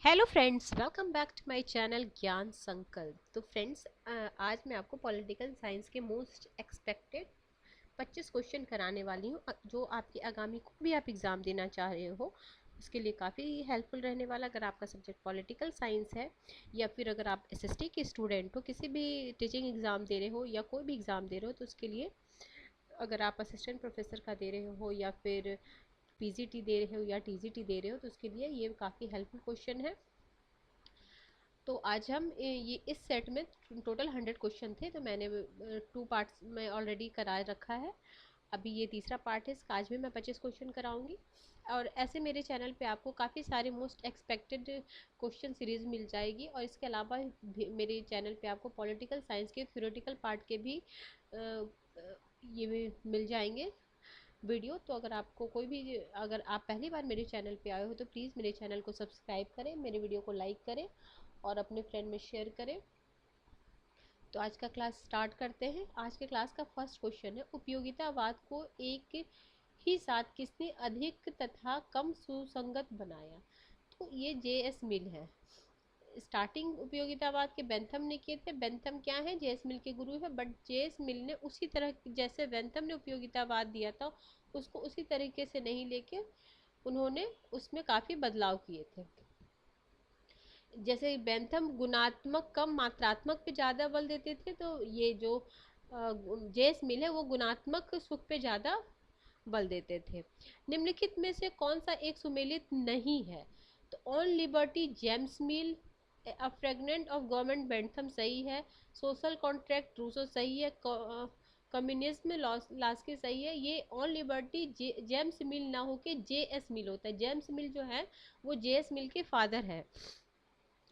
Hello friends, welcome back to my channel Gyan Sankalp. तो friends, आज मैं आपको पॉलिटिकल साइंस के मोस्ट एक्सपेक्टेड 25 क्वेश्चन कराने वाली हूँ, जो आपके आगामी कोई भी आप एग्ज़ाम देना चाह रहे हो उसके लिए काफ़ी हेल्पफुल रहने वाला। अगर आपका सब्जेक्ट पॉलिटिकल साइंस है या फिर अगर आप एसएसटी के स्टूडेंट हो, किसी भी टीचिंग एग्ज़ाम दे रहे हो या कोई भी एग्ज़ाम दे रहे हो, तो उसके लिए अगर आप असिस्टेंट प्रोफेसर का दे रहे हो या फिर पीजीटी दे रहे हो या टीजीटी दे रहे हो, तो उसके लिए ये काफ़ी हेल्पफुल क्वेश्चन है। तो आज हम ये इस सेट में टोटल 100 क्वेश्चन थे, तो मैंने 2 पार्ट्स में ऑलरेडी करा रखा है। अभी ये तीसरा पार्ट है, इसका आज भी मैं 25 क्वेश्चन कराऊंगी। और ऐसे मेरे चैनल पे आपको काफ़ी सारे मोस्ट एक्सपेक्टेड क्वेश्चन सीरीज मिल जाएगी, और इसके अलावा मेरे चैनल पे आपको पॉलिटिकल साइंस के थ्योरेटिकल पार्ट के भी ये भी मिल जाएंगे वीडियो। तो अगर आपको कोई भी, अगर आप पहली बार मेरे चैनल पे आए हो तो प्लीज़ मेरे चैनल को सब्सक्राइब करें, मेरे वीडियो को लाइक करें और अपने फ्रेंड में शेयर करें। तो आज का क्लास स्टार्ट करते हैं। आज के क्लास का फर्स्ट क्वेश्चन है, उपयोगितावाद को एक ही साथ किसने अधिक तथा कम सुसंगत बनाया? तो ये जे.एस. मिल है। स्टार्टिंग उपयोगितावाद के बेंथम ने किए थे। बेंथम क्या है? जे.एस. मिल के गुरु है, बट जे.एस. मिल ने उसी तरह जैसे बेंथम ने उपयोगितावाद दिया था उसको उसी तरीके से नहीं लेके उन्होंने उसमें काफ़ी बदलाव किए थे। जैसे बेंथम गुणात्मक कम मात्रात्मक पे ज़्यादा बल देते थे, तो ये जो जेस मिल है वो गुणात्मक सुख पे ज़्यादा बल देते थे। निम्नलिखित में से कौन सा एक सुमेलित नहीं है? तो on liberty James mill, a fragment of government Bentham सही है, सोशल कॉन्ट्रैक्ट रूसो सही है, कम्युनिज्म लास्की सही है। ये ऑन लिबर्टी जेम्स मिल ना होके जे एस मिल होता है। जेम्स मिल जो है वो जे एस मिल के फादर है,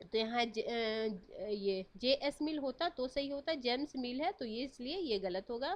तो यहाँ ये जे एस मिल होता तो सही होता, जेम्स मिल है तो ये इसलिए ये गलत होगा।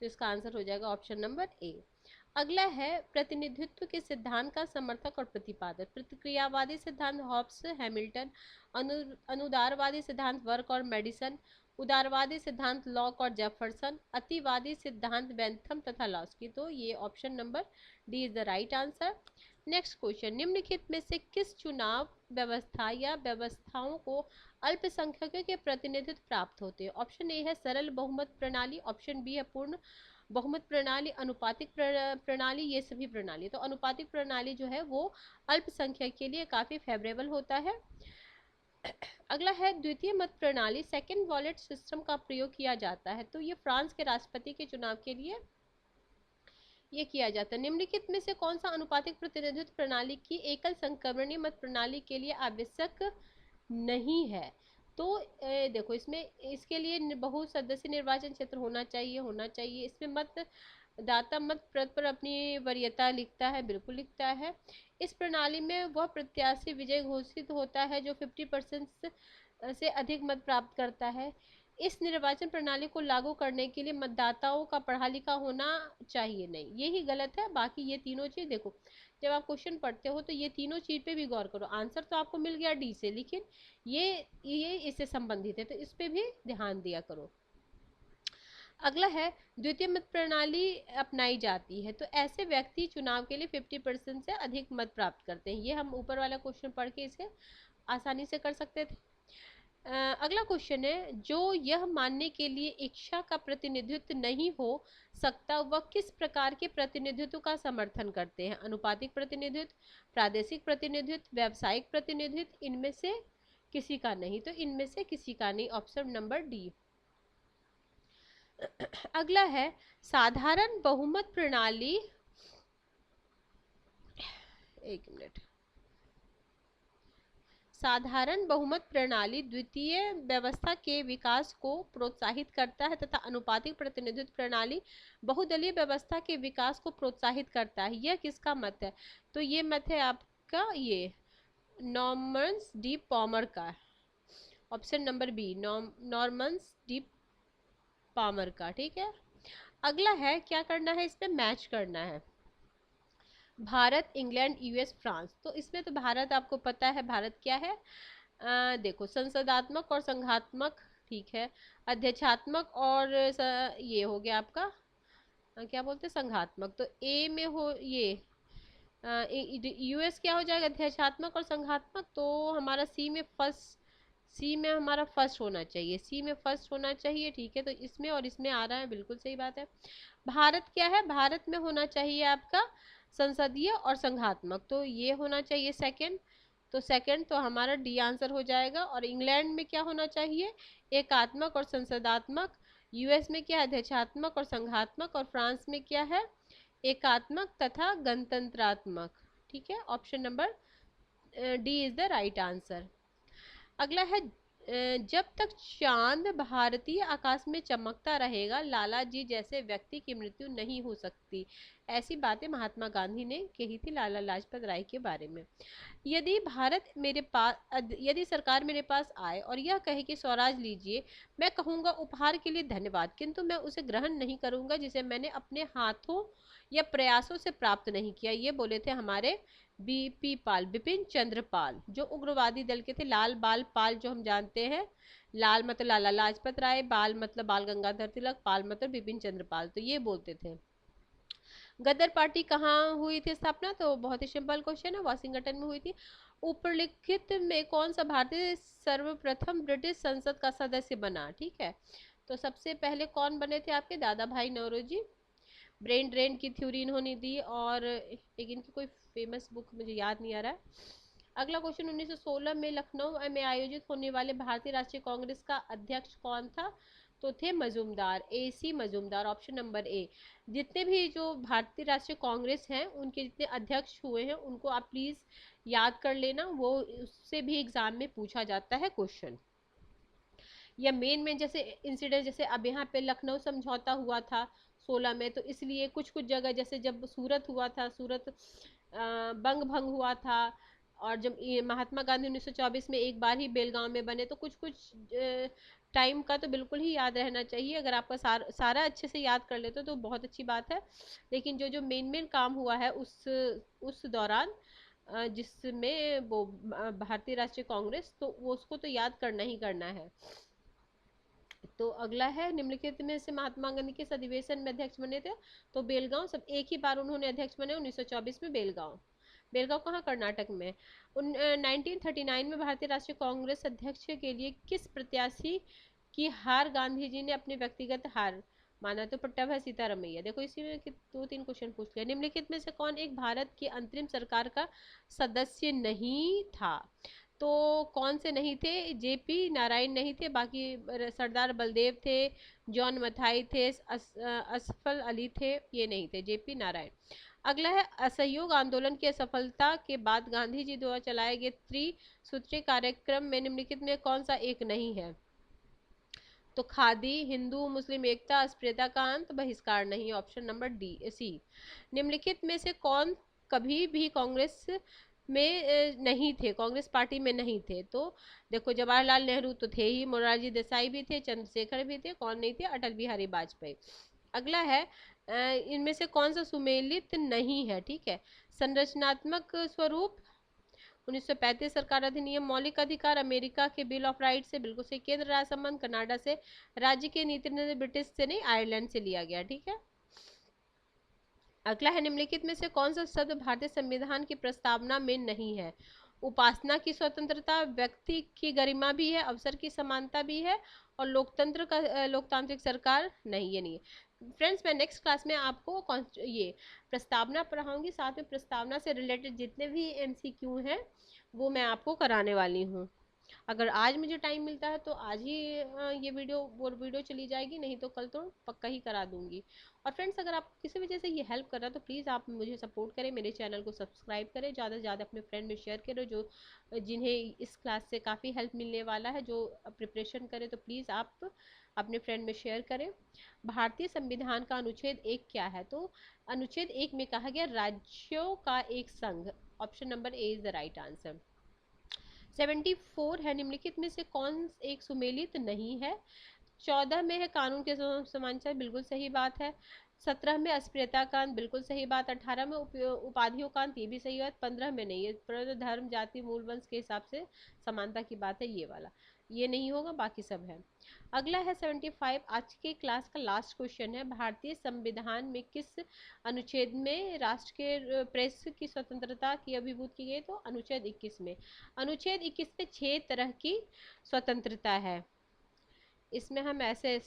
तो इसका आंसर हो जाएगा ऑप्शन नंबर ए। अगला है, प्रतिनिधित्व के सिद्धांत का समर्थक और प्रतिपादक। प्रतिक्रियावादी सिद्धांत हॉब्स हैमिल्टन, अनुदारवादी सिद्धांत वर्क और मेडिसन, उदारवादी सिद्धांत लॉक और जेफरसन, अतिवादी सिद्धांत बेंथम तथा लॉस्की। तो ये option number D is the right answer. Next question, निम्नलिखित में से किस चुनाव व्यवस्था या व्यवस्थाओं को अल्पसंख्यकों के प्रतिनिधित्व प्राप्त होते हैं? ऑप्शन ए है सरल बहुमत प्रणाली, ऑप्शन बी है पूर्ण बहुमत प्रणाली, अनुपातिक प्रणाली, ये सभी प्रणाली। तो अनुपातिक प्रणाली जो है वो अल्पसंख्यक के लिए काफी फेवरेबल होता है। अगला है, द्वितीय मत प्रणाली सेकेंड वॉलेट सिस्टम का प्रयोग किया जाता है। तो ये फ्रांस के राष्ट्रपति के चुनाव के लिए ये किया जाता है। निम्नलिखित में से कौन सा अनुपातिक प्रतिनिधित्व प्रणाली की एकल संक्रमणीय मत प्रणाली के लिए आवश्यक नहीं है? तो देखो, इसमें इसके लिए बहु सदस्य निर्वाचन क्षेत्र होना चाहिए। इसमें मत दाता मत पर अपनी वरीयता लिखता है, बिल्कुल लिखता है। इस प्रणाली में वह प्रत्याशी विजय घोषित होता है जो 50% से अधिक मत प्राप्त करता है। इस निर्वाचन प्रणाली को लागू करने के लिए मतदाताओं का पढ़ा लिखा होना चाहिए नहीं, यही गलत है। बाकी ये तीनों चीज देखो, जब आप क्वेश्चन पढ़ते हो तो ये तीनों चीज पे भी गौर करो। आंसर तो आपको मिल गया डी से, लेकिन ये इससे संबंधित है तो इस पे भी ध्यान दिया करो। अगला है, द्वितीय मत प्रणाली अपनाई जाती है तो ऐसे व्यक्ति चुनाव के लिए 50% से अधिक मत प्राप्त करते हैं। ये हम ऊपर वाला क्वेश्चन पढ़ के इसे आसानी से कर सकते थे। अगला क्वेश्चन है, जो यह मानने के लिए इच्छा का प्रतिनिधित्व नहीं हो सकता वह किस प्रकार के प्रतिनिधित्व का समर्थन करते हैं? अनुपातिक प्रतिनिधित्व, प्रादेशिक प्रतिनिधित्व, व्यावसायिक प्रतिनिधित्व, इनमें से किसी का नहीं। तो इनमें से किसी का नहीं, ऑप्शन नंबर डी। अगला है, साधारण बहुमत प्रणाली, एक मिनट, साधारण बहुमत प्रणाली द्वितीय व्यवस्था के विकास को प्रोत्साहित करता है तथा अनुपातिक प्रतिनिधित्व प्रणाली बहुदलीय व्यवस्था के विकास को प्रोत्साहित करता है। यह किसका मत है? तो ये मत है आपका ये नॉर्मन्स डी पॉमर का, ऑप्शन नंबर बी, नॉर्मन्स डी पॉमर का। ठीक है। अगला है, क्या करना है? इसमें मैच करना है, भारत, इंग्लैंड, यूएस, फ्रांस। तो इसमें तो भारत आपको पता है, भारत क्या है? देखो, संसदात्मक और संघात्मक, ठीक है, अध्यक्षात्मक और ये हो गया आपका क्या बोलते हैं, संघात्मक। तो ए में हो ये यूएस क्या हो जाएगा, अध्यात्मक और संघात्मक, तो हमारा सी में हमारा फर्स्ट होना चाहिए, सी में फर्स्ट होना चाहिए, ठीक है। तो इसमें और इसमें आ रहा है, बिल्कुल सही बात है। भारत क्या है, भारत में होना चाहिए आपका संसदीय और संघात्मक, तो ये होना चाहिए सेकंड, तो सेकंड तो हमारा डी आंसर हो जाएगा। और इंग्लैंड में क्या होना चाहिए, एकात्मक और संसदात्मक। यूएस में क्या है, अध्यक्षात्मक और संघात्मक। और फ्रांस में क्या है, एकात्मक तथा गणतंत्रात्मक, ठीक है। Option number D is the right answer. अगला है जब तक चांद भारतीय आकाश में चमकता रहेगा लाला जी जैसे व्यक्ति की मृत्यु नहीं हो सकती। ऐसी बातें महात्मा गांधी ने कही थी लाला लाजपत राय के बारे में। यदि सरकार मेरे पास आए और यह कहे कि स्वराज लीजिए, मैं कहूंगा उपहार के लिए धन्यवाद, किंतु मैं उसे ग्रहण नहीं करूंगा जिसे मैंने अपने हाथों या प्रयासों से प्राप्त नहीं किया। ये बोले थे हमारे बीपी पाल, बिपिन चंद्र पाल, जो उग्रवादी दल के थे। लाल बाल पाल जो हम जानते हैं, लाल मतलब लाला लाजपत राय, बाल मतलब बाल गंगाधर तिलक, पाल मतलब बिपिन चंद्र पाल, तो ये बोलते थे। गदर पार्टी कहाँ हुई थी स्थापना, तो बहुत ही सिंपल क्वेश्चन है, वाशिंगटन में हुई थी। उपलिखित में कौन सा भारतीय सर्वप्रथम ब्रिटिश संसद का सदस्य बना, ठीक है। तो सबसे पहले कौन बने थे आपके, दादा भाई नौरोजी। ब्रेन ड्रेन की थ्योरी इन्होंने दी, और एक इनकी कोई फेमस बुक मुझे याद नहीं आ रहा है। अगला क्वेश्चन, 1916 में लखनऊ में आयोजित होने वाले भारतीय राष्ट्रीय कांग्रेस का अध्यक्ष कौन था, तो थे मजूमदार, ए सी मजूमदार, ऑप्शन नंबर ए। जितने भी जो भारतीय राष्ट्रीय कांग्रेस हैं उनके जितने अध्यक्ष हुए हैं उनको आप प्लीज याद कर लेना, वो उससे भी एग्जाम में पूछा जाता है क्वेश्चन। या मेन जैसे इंसिडेंट, जैसे अब यहाँ पे लखनऊ समझौता हुआ था 16 में, तो इसलिए कुछ कुछ जगह, जैसे जब सूरत हुआ था, सूरत बंग भंग हुआ था, और जब महात्मा गांधी 1924 में एक बार ही बेलगांव में बने, तो कुछ कुछ टाइम का तो बिल्कुल ही याद रहना चाहिए। अगर आपका सारा अच्छे से याद कर लेते तो बहुत अच्छी बात है, लेकिन जो जो मेन काम हुआ है उस दौरान जिसमें वो भारतीय राष्ट्रीय कांग्रेस, तो वो उसको तो याद करना ही करना है। तो अगला है, निम्नलिखित में से महात्मा गांधी किस अधिवेशन में अध्यक्ष बने थे, तो बेलगांव। सब एक ही बार उन्होंने अध्यक्ष बने 1924 में बेलगांव। बेलगांव कहाँ, कर्नाटक में। 1939 में भारतीय राष्ट्रीय कांग्रेस अध्यक्ष के लिए किस प्रत्याशी की हार गांधी जी ने अपने व्यक्तिगत हार माना, तो पट्टाभाई सीतारमैया। देखो इसी में 2-3 क्वेश्चन पूछ लिया। निम्नलिखित में से कौन एक भारत की अंतरिम सरकार का सदस्य नहीं था, तो कौन से नहीं थे, जेपी नारायण नहीं थे, बाकी सरदार बलदेव थे, जॉन मथाई थे, असफल अली थे, ये नहीं थे, जेपी नारायण। अगला है, असहयोग आंदोलन की असफलता के बाद गांधी जी द्वारा चलाए गए त्रिसूत्री कार्यक्रम में निम्नलिखित में कौन सा एक नहीं है, तो खादी, हिंदू मुस्लिम एकता, अस्पृश्यता का अंत, बहिष्कार नहीं, ऑप्शन नंबर डी सी। निम्नलिखित में से कौन कभी भी कांग्रेस में नहीं थे, कांग्रेस पार्टी में नहीं थे, तो देखो जवाहरलाल नेहरू तो थे ही, मोरारजी देसाई भी थे, चंद्रशेखर भी थे, कौन नहीं थे, अटल बिहारी वाजपेयी। अगला है, इनमें से कौन सा सुमेलित नहीं है, ठीक है। संरचनात्मक स्वरूप, 1935 सरकार अधिनियम, मौलिक अधिकार, अमेरिका के बिल ऑफ राइट से, बिल्कुल से, केंद्र राज्य संबंध, कनाडा से, राज्य के नीति निर्णय ब्रिटिश से नहीं, आयरलैंड से लिया गया, ठीक है। अगला है, निम्नलिखित में से कौन सा शब्द भारतीय संविधान की प्रस्तावना में नहीं है, उपासना की स्वतंत्रता, व्यक्ति की गरिमा भी है, अवसर की समानता भी है, और लोकतांत्रिक सरकार नहीं, ये नहीं है। फ्रेंड्स, मैं नेक्स्ट क्लास में आपको ये प्रस्तावना पढ़ाऊंगी, साथ में प्रस्तावना से रिलेटेड जितने भी एमसीक्यू हैं वो मैं आपको कराने वाली हूँ। अगर आज मुझे टाइम मिलता है तो आज ही ये वीडियो चली जाएगी, नहीं तो कल तो पक्का ही करा दूंगी। और फ्रेंड्स, अगर आप किसी वजह से ये हेल्प कर रहा है तो प्लीज़ आप मुझे सपोर्ट करें, मेरे चैनल को सब्सक्राइब करें, ज़्यादा से ज़्यादा अपने फ्रेंड में शेयर करें, जो जिन्हें इस क्लास से काफ़ी हेल्प मिलने वाला है, जो प्रिपरेशन करें, तो प्लीज़ आप अपने फ्रेंड में शेयर करें। भारतीय संविधान का अनुच्छेद 1 क्या है, तो अनुच्छेद 1 में कहा गया राज्यों का एक संघ, option number A is the right answer. 74 है, निम्नलिखित में से कौन एक सुमेलित नहीं है, 14 में है कानून के समानांतर, बिल्कुल सही बात है। 17 में अस्पृश्यता का अंत, बिल्कुल सही बात। 18 में उपाधियों का अंत, ये भी सही बात। 15 में नहीं है, पर धर्म जाति मूल वंश के हिसाब से समानता की बात है, ये वाला ये नहीं होगा, बाकी सब है। अगला है 75, आज की क्लास का लास्ट क्वेश्चन है। भारतीय संविधान में किस अनुच्छेद में राष्ट्र के प्रेस की स्वतंत्रता की अभिभूत की गई? तो अनुच्छेद 21 में। अनुच्छेद 21 में 6 तरह की स्वतंत्रता है। इसमें हम ऐसे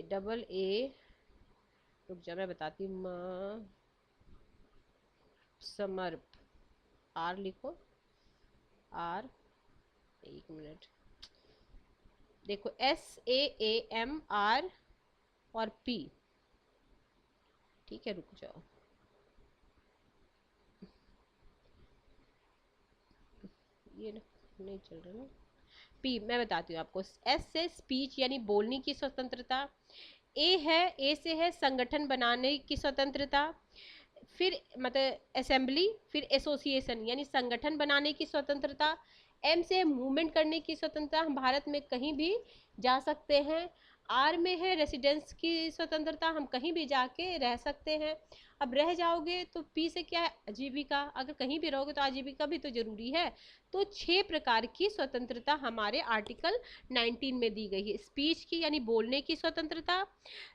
डबल ए, रुक जा मैं बताती हूँ, समर्प, आर लिखो, आर, एक मिनट, देखो SAAMR और P, ठीक है, रुक जाओ, ये नहीं चल रहा ना। P मैं बताती हूँ आपको। S से स्पीच यानी बोलने की स्वतंत्रता। ए से है संगठन बनाने की स्वतंत्रता। फिर मतलब असेंबली, फिर एसोसिएशन यानी संगठन बनाने की स्वतंत्रता। एम से मूवमेंट करने की स्वतंत्रता, हम भारत में कहीं भी जा सकते हैं। आर में है रेसिडेंस की स्वतंत्रता, हम कहीं भी जाके रह सकते हैं। अब रह जाओगे तो पी से क्या है? आजीविका, अगर कहीं भी रहोगे तो आजीविका भी तो जरूरी है। तो 6 प्रकार की स्वतंत्रता हमारे आर्टिकल 19 में दी गई है। स्पीच की यानी बोलने की स्वतंत्रता,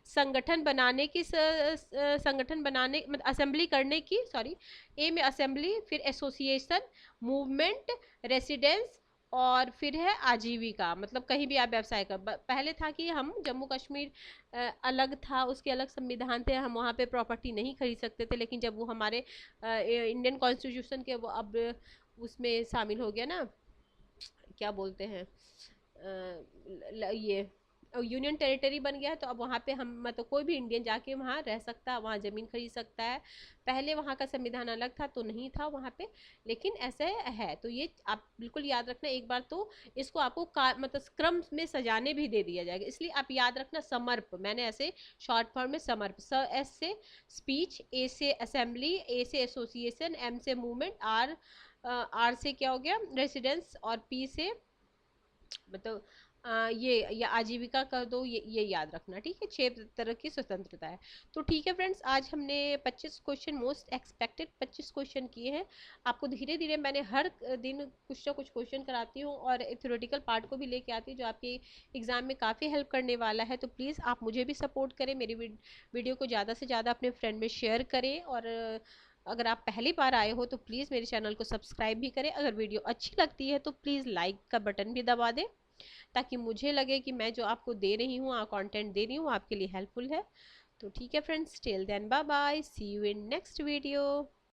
संगठन बनाने की संगठन बनाने मतलब असेंबली करने की, सॉरी, ए में असेंबली, फिर एसोसिएशन, मूवमेंट, रेसिडेंस, और फिर है आजीविका, मतलब कहीं भी आप व्यवसाय कर। पहले था कि हम जम्मू कश्मीर अलग था, उसके अलग संविधान थे, हम वहाँ पे प्रॉपर्टी नहीं खरीद सकते थे, लेकिन जब वो हमारे इंडियन कॉन्स्टिट्यूशन के वो अब उसमें शामिल हो गया ना, क्या बोलते हैं, ये यूनियन टेरिटरी बन गया है, तो अब वहाँ पे हम मतलब कोई भी इंडियन जाके वहाँ रह सकता है, वहाँ ज़मीन खरीद सकता है। पहले वहाँ का संविधान अलग था तो नहीं था वहाँ पे, लेकिन ऐसे है। तो ये आप बिल्कुल याद रखना एक बार, तो इसको आपको मतलब क्रम में सजाने भी दे दिया जाएगा, इसलिए आप याद रखना समर्प, मैंने ऐसे शॉर्ट फॉर्म में समर्प, एस से स्पीच, ए से असेंबली, ए से एसोसिएशन, एम से मूवमेंट, आर से क्या हो गया रेसिडेंस, और पी से मतलब ये या आजीविका कर दो, ये याद रखना, ठीक है। 6 तरह की स्वतंत्रता है। तो ठीक है फ्रेंड्स, आज हमने 25 क्वेश्चन, मोस्ट एक्सपेक्टेड 25 क्वेश्चन किए हैं। आपको धीरे धीरे मैंने हर दिन कुछ ना कुछ क्वेश्चन कराती हूँ, और थ्योरेटिकल पार्ट को भी लेके आती हूँ, जो आपके एग्जाम में काफ़ी हेल्प करने वाला है। तो प्लीज़ आप मुझे भी सपोर्ट करें, मेरी वीडियो को ज़्यादा से ज़्यादा अपने फ्रेंड में शेयर करें, और अगर आप पहली बार आए हो तो प्लीज़ मेरे चैनल को सब्सक्राइब भी करें। अगर वीडियो अच्छी लगती है तो प्लीज़ लाइक का बटन भी दबा दें, ताकि मुझे लगे कि मैं जो आपको दे रही हूँ, कंटेंट दे रही हूँ, आपके लिए हेल्पफुल है। तो ठीक है friends, till then bye bye, see you in next video.